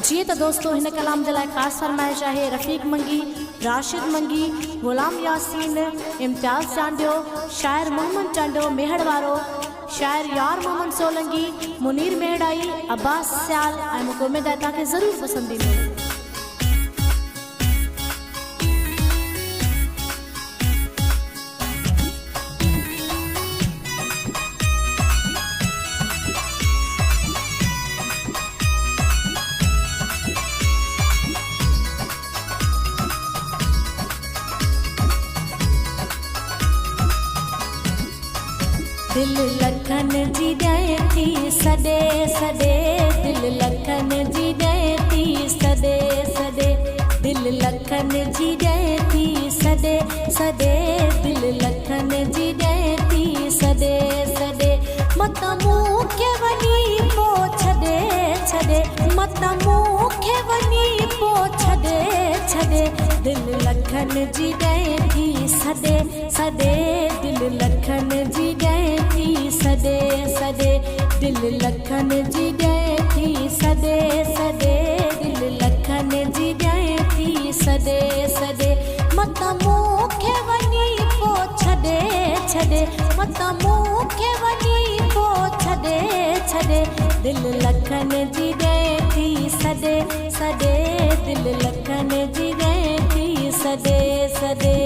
जी तो दोस्तों इन कलाम जे लाइ ख़ासि फरमाइश है रफ़ीक मंगी, राशिद मंगी, गुलाम यासीन, इम्तियाज़ चांडियो, शायर मोहम्मद चांडियो मेहड़ वारो, शायर यार मोहम्मद सोलंगी, मुनीर मेहड़ाई, अब्बास सियाल ऐं मूंखे उमेद आहे तव्हांखे ज़रूरु पसंदि ईंदो। दिल लखन जी ॾे थी सॾे सॾे, दिल लखन जी ॾे थी सॾे सॾे, दिल लखन जी ॾे थी सॾे सॾे, दिल लखन जी ॾे थी सॾे सॾे, मत मूंखे वञी पोइ छॾे छॾे, मत मूंखे वञी पोइ छॾे छॾे, दिल लखन जी ॾे थी सॾे सॾे, दिल लखन जी ॾे थी सॾे सॾे, दिल लखन जी ॾे थी सॾे सॾे, दिल लखन जी ॾे थी सॾे सॾे, मत मूंखे वञी पोइ छॾे छॾे, मत मूंखे वञी पोइ छॾे छॾे, दिल लखन जी ॾे थी सॾे सॾे, दिल लखन जी ॾे थी सॾे सॾे।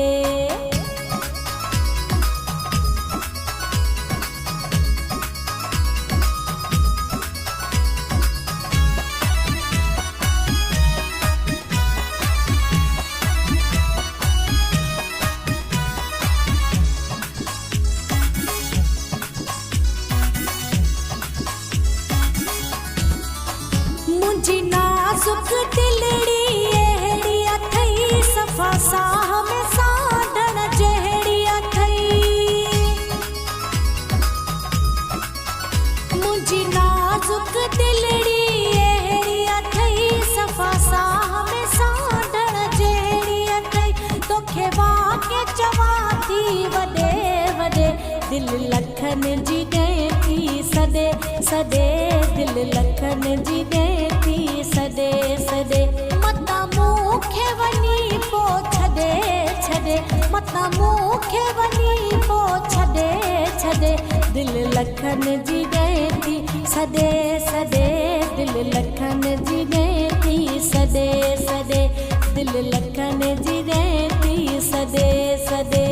मुंहिंजी नाज़ुक दिलड़ी अहिड़ी अथई, सफ़ा साह में साढ़ण जहिड़ी अथई, मुंहिंजी नाज़ुक दिलड़ी अहिड़ी अथई, सफ़ा साह में साढ़ण जहिड़ी अथई, तोखे वाके चवां थी वॾे वॾे, दिल लखन जी ॾे थी सॾे सॾे, दिल लखन जी ॾे थी सॾे सॾे, मत मूंखे वञी पोइ छॾे छॾे, मत मूंखे वञी पोइ छॾे छॾे, दिल लखन जी ॾे थी सॾे सॾे, दिल लखन जी ॾे थी सॾे सॾे, दिल लखन जी ॾे थी सॾे सॾे।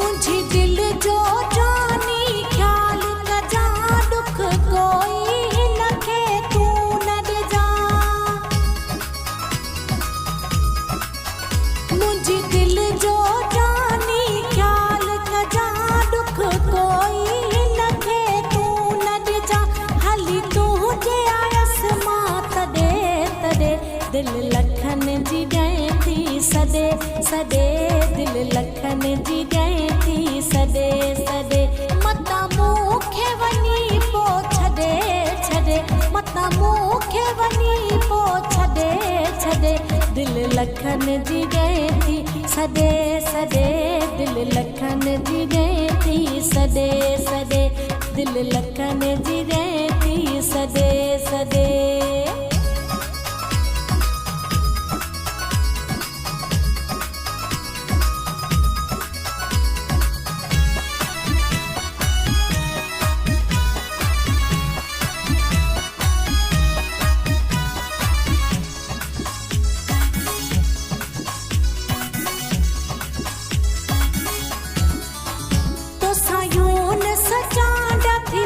मुंहिंजी दिल जो जानी ख़्याल कजा, दुख कोई हिनखे तूं न ॾिजा, मुंहिंजी दिल जो जानी ख़्याल कजा, दुख कोई हिनखे तूं न ॾिजा, हली तूं जे आयस मां तॾे तॾे, दिल लखन जी ॾे थी सॾे सॾे, दिल लखन जी ॾे थी सॾे सॾे, मत मूंखे वञी पोइ छॾे छॾे, मत मूंखे वञी पोइ छॾे छॾे, दिल लखन जी ॾे थी सॾे सॾे, दिल लखन जी ॾे थी सॾे सॾे, दिल लखन जी ॾे थी सॾे सॾे।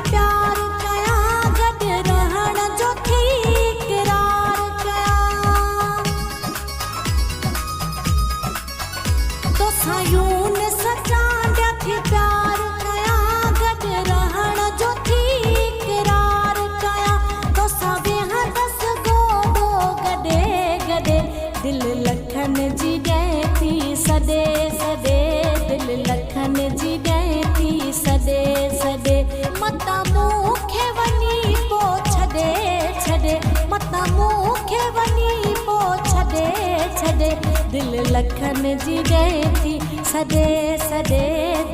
प्यार कया गॾु रहण जो थी इक़रार कया, तोसां यूं सचां थी प्यार कया गॾु रहण जो थी इक़रार कया, तोसां वेहंदसि गोॾो गॾे गॾे, दिल लखन जी ॾे थी सॾे सॾे, दिल लखन छॾे दिल लखन जी ॾे थी सॾे सॾे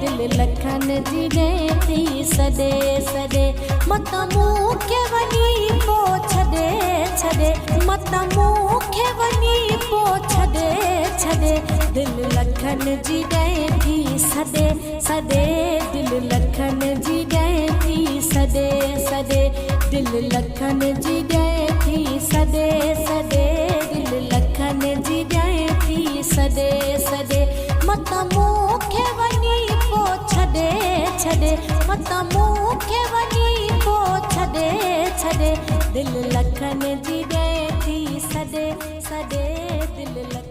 दिल लखन जी ॾे थी सॾे सॾे मत मूंखे वञी पोइ छॾे छॾे मत मूंखे वञी पोइ छॾे छॾे दिल लखन जी ॾे थी सॾे सॾे दिल लखन जी ॾे थी सॾे सॾे दिल लखन जी ॾे थी सॾे सॾे दिल लखन जी ॾे थी सॾे सॾे मत मूंखे वञी पोइ छॾे छॾे मत मूंखे वञी पोइ छॾे छॾे दिल लखन जी ॾे थी सॾे सॾे दिल लखन